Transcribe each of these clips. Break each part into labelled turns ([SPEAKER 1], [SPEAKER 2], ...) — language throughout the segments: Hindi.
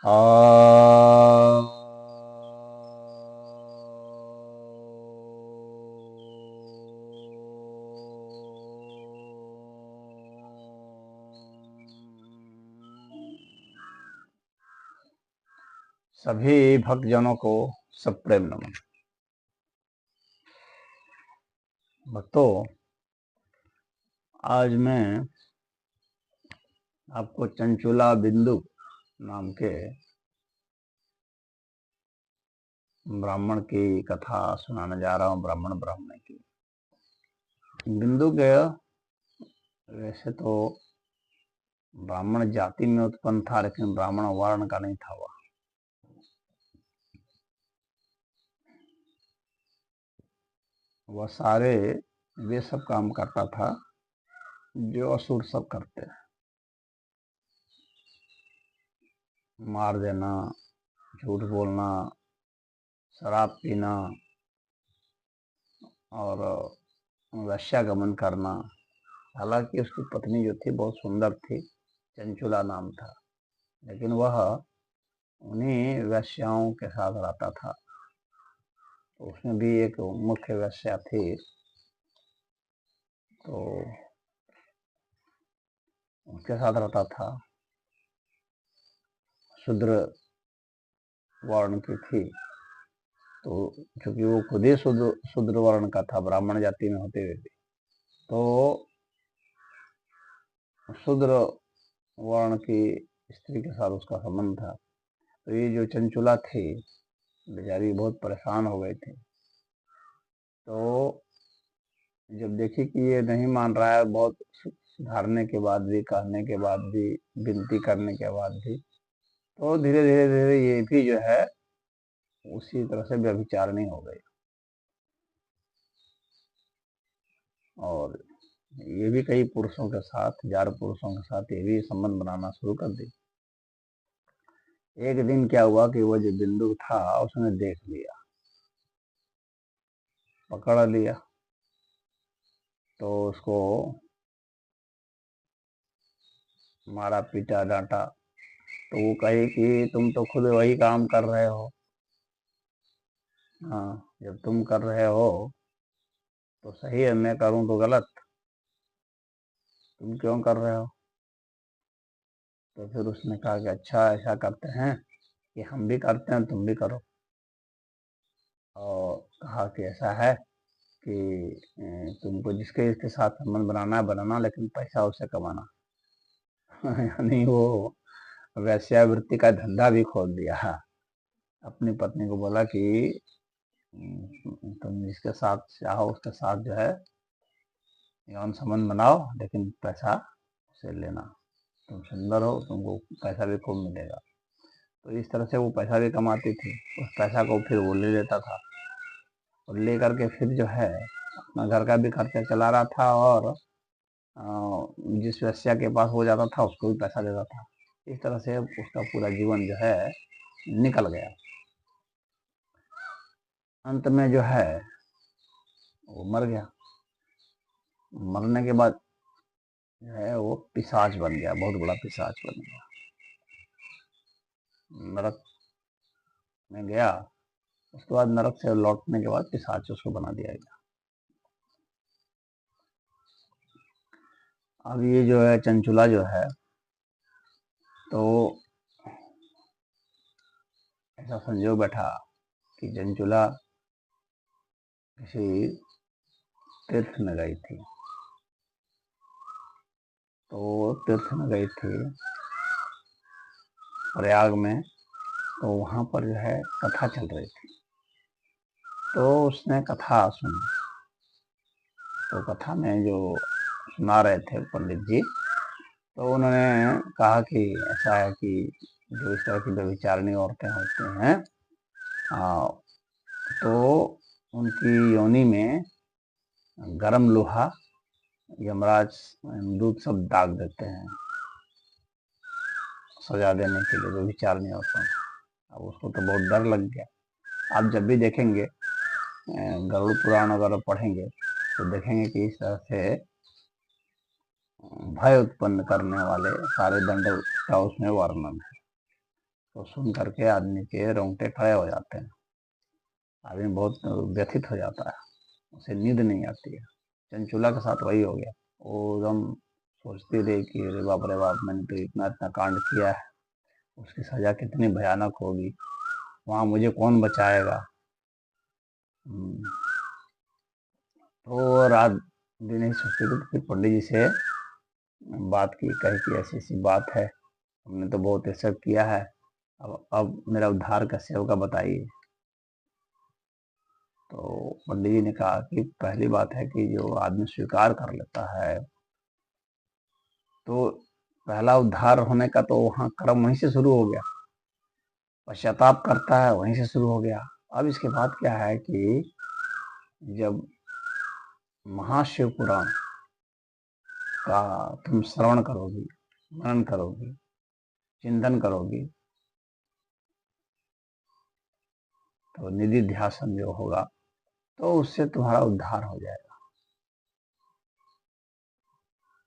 [SPEAKER 1] आ सभी भक्तजनों को सब प्रेम नमन। भक्तों, आज मैं आपको चंचुला बिंदु नाम के ब्राह्मण की कथा सुनाने जा रहा हूँ। ब्राह्मण ब्राह्मणी की। बिंदु के वैसे तो ब्राह्मण जाति में उत्पन्न था, लेकिन ब्राह्मण वर्ण का नहीं था। वह सारे वे सब काम करता था जो असुर सब करते हैं। मार देना, झूठ बोलना, शराब पीना और वेश्यागमन करना। हालांकि उसकी पत्नी जो थी बहुत सुंदर थी, चंचुला नाम था, लेकिन वह उन्हीं वेश्याओं के साथ रहता था। तो उसमें भी एक मुख्य वेश्या थी, तो उसके साथ रहता था। शूद्र वर्ण की थी, तो क्योंकि वो खुद ही शूद्र वर्ण का था, ब्राह्मण जाति में होते हुए भी, तो शूद्र वर्ण की स्त्री के साथ उसका संबंध था। तो ये जो चंचुला थी, बेचारी बहुत परेशान हो गई थी। तो जब देखी कि ये नहीं मान रहा है, बहुत सुधारने के बाद भी, कहने के बाद भी, विनती करने के बाद भी, तो धीरे धीरे धीरे ये भी जो है उसी तरह से व्यभिचारिणी हो गई। और ये भी कई पुरुषों के साथ, 1000 पुरुषों के साथ ये भी संबंध बनाना शुरू कर दी। एक दिन क्या हुआ कि वो जो बिंदु था उसने देख लिया, पकड़ लिया, तो उसको मारा, पीटा, डांटा। तो वो कही कि तुम तो खुद वही काम कर रहे हो। हाँ, जब तुम कर रहे हो तो सही है, मैं करूं तो गलत, तुम क्यों कर रहे हो? तो फिर उसने कहा कि अच्छा, ऐसा करते हैं कि हम भी करते हैं, तुम भी करो। और कहा कि ऐसा है कि तुमको जिसके साथ संबंध बनाना है बनाना, लेकिन पैसा उससे कमाना। यानी वो वैश्यावृत्ति का धंधा भी खोल दिया। अपनी पत्नी को बोला कि तुम जिसके साथ चाहो उसके साथ जो है यौन संबंध बनाओ, लेकिन पैसा से लेना। तुम सुंदर हो, तुमको पैसा भी खूब मिलेगा। तो इस तरह से वो पैसा भी कमाती थी। उस पैसा को फिर वो ले लेता था, और ले करके फिर जो है अपना घर का भी खर्चा चला रहा था, और जिस वेश्या के पास हो जाता था उसको भी पैसा देता था। इस तरह से उसका पूरा जीवन जो है निकल गया। अंत में जो है वो मर गया। मरने के बाद जो है वो पिशाच बन गया, बहुत बड़ा पिशाच बन गया। नरक में गया, उसके बाद नरक से लौटने के बाद पिशाच उसको बना दिया गया। अब ये जो है चंचुला जो है, तो ऐसा संजोग बैठा कि चंचुला किसी तीर्थ में गई थी। तो तीर्थ में गई थी प्रयाग में, तो वहाँ पर जो है कथा चल रही थी। तो उसने कथा सुनी। तो कथा में जो सुना रहे थे पंडित जी, तो उन्होंने कहा कि ऐसा है कि जो इस तरह की व्यभिचारिणी औरतें होती हैं, तो उनकी योनि में गरम लोहा यमराज दूध सब दाग देते हैं सजा देने के लिए व्यभिचारिणी औरतों को। अब उसको तो बहुत डर लग गया। आप जब भी देखेंगे, गरुड़ पुराण अगर पढ़ेंगे तो देखेंगे कि इस तरह से भय उत्पन्न करने वाले सारे दंड का उसमें वर्णन है। तो सुन करके आदमी के रोंगटे खड़े हो जाते हैं, आदमी बहुत व्यथित हो जाता है, उसे नींद नहीं आती है। चंचुला के साथ वही हो गया। वो एकदम सोचती रही कि अरे बाप मैंने तो इतना इतना कांड किया है, उसकी सजा कितनी भयानक होगी, वहाँ मुझे कौन बचाएगा। तो रात दिन ही सोचती थी। तो फिर पंडित जी से बात की, कही कि ऐसी ऐसी बात है, हमने तो बहुत ऐसा किया है, अब मेरा उद्धार कैसे होगा बताइए। तो पंडित जी ने कहा कि पहली बात है कि जो आदमी स्वीकार कर लेता है, तो पहला उद्धार होने का तो वहाँ कर्म वहीं से शुरू हो गया, पश्चाताप करता है वहीं से शुरू हो गया। अब इसके बाद क्या है कि जब महाशिव पुराण का तुम श्रवण करोगी, मनन करोगी, चिंतन करोगी, तो निधि ध्यासन जो होगा तो उससे तुम्हारा उद्धार हो जाएगा।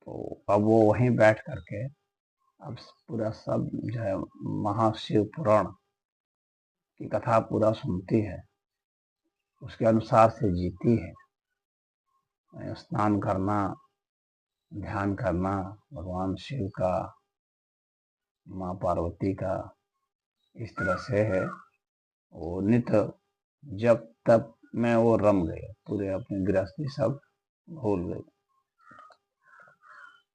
[SPEAKER 1] तो अब वो वहीं बैठ करके अब पूरा सब जो है महाशिव पुराण की कथा पूरा सुनती है, उसके अनुसार से जीती है। स्नान करना, ध्यान करना भगवान शिव का, माँ पार्वती का, इस तरह से है। वो नित्य जब तब में वो रम गए, पूरे अपनी गृहस्थी सब भूल गए।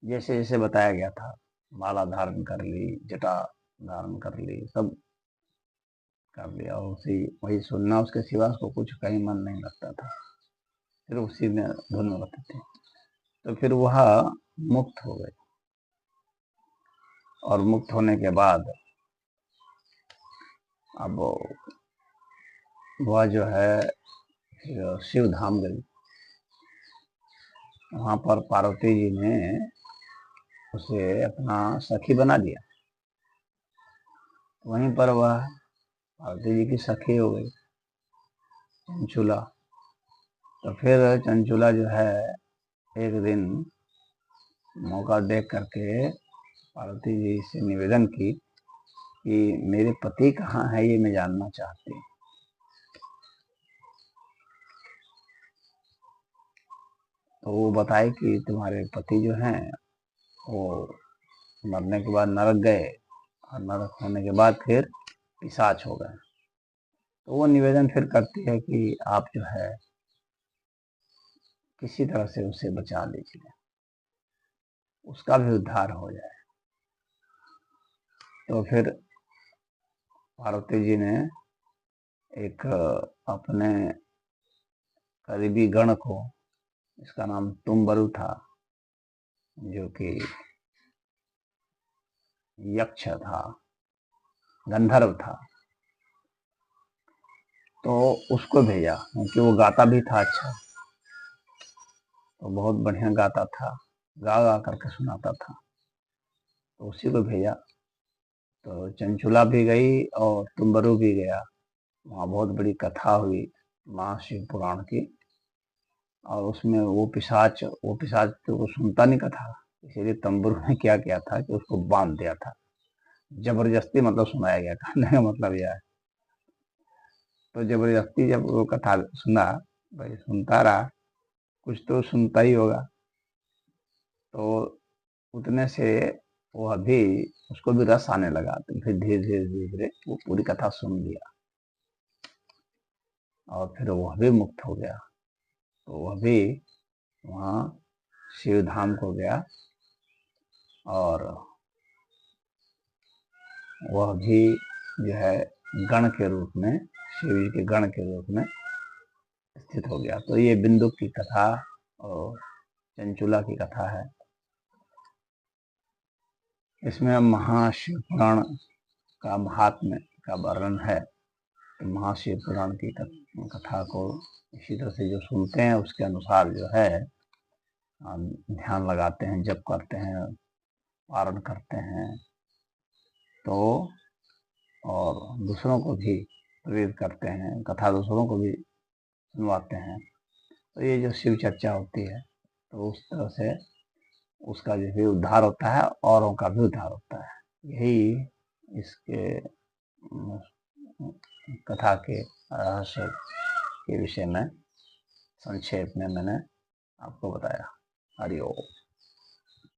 [SPEAKER 1] जैसे जैसे बताया गया था, माला धारण कर ली, जटा धारण कर ली, सब कर लिया, और उसी वही सुनना, उसके सिवा उसको कुछ कहीं मन नहीं लगता था, फिर उसी में धुन होती थी। तो फिर वह मुक्त हो गए, और मुक्त होने के बाद अब वह जो है फिर शिव धाम गई। वहाँ पर पार्वती जी ने उसे अपना सखी बना दिया। वहीं पर वह पार्वती जी की सखी हो गई चंचुला। तो फिर चंचुला जो है एक दिन मौका देख करके पार्वती जी से निवेदन की कि मेरे पति कहाँ है, ये मैं जानना चाहती हूँ। तो वो बताए कि तुम्हारे पति जो हैं वो मरने के बाद नरक गए, और नरक होने के बाद फिर पिशाच हो गए। तो वो निवेदन फिर करती है कि आप जो है किसी तरह से उसे बचा लीजिए, उसका भी उद्धार हो जाए। तो फिर पार्वती जी ने एक अपने करीबी गण को, इसका नाम तुम्बरु था, जो कि यक्ष था, गंधर्व था, तो उसको भेजा, क्योंकि वो गाता भी था अच्छा, तो बहुत बढ़िया गाता था, गा गा करके सुनाता था, तो उसी को भेजा। तो चंचुला भी गई और तुम्बरु भी गया। वहाँ बहुत बड़ी कथा हुई महाशिव पुराण की, और उसमें वो पिशाच तो वो सुनता नहीं कथा, इसीलिए तंबुरु ने क्या किया था कि उसको बांध दिया था, जबरदस्ती मतलब सुनाया गया। कहने का मतलब यह है। तो जबरदस्ती जब वो कथा सुना, भाई सुनता रहा, कुछ तो सुनता ही होगा, तो उतने से वो अभी उसको भी रस आने लगा। तो फिर धीरे धीरे धीरे धीरे वो पूरी कथा सुन लिया, और फिर वह भी मुक्त हो गया। तो वह भी वहाँ शिव धाम को गया, और वह भी जो है गण के रूप में, शिव जी के गण के रूप में स्थित हो गया। तो ये बिंदु की कथा और चंचुला की कथा है। इसमें महाशिव पुराण का महात्म्य का वर्णन है। तो महाशिव पुराण की कथा को इसी तरह से जो सुनते हैं उसके अनुसार जो है ध्यान लगाते हैं, जप करते हैं, पारण करते हैं, तो और दूसरों को भी प्रेरित करते हैं, कथा दूसरों को भी सुनवाते हैं, तो ये जो शिव चर्चा होती है, तो उस तरह से उसका जो भी उद्धार होता है, औरों का भी उद्धार होता है। यही इसके कथा के रहस्य के विषय में संक्षेप में मैंने आपको बताया। हरि ओम।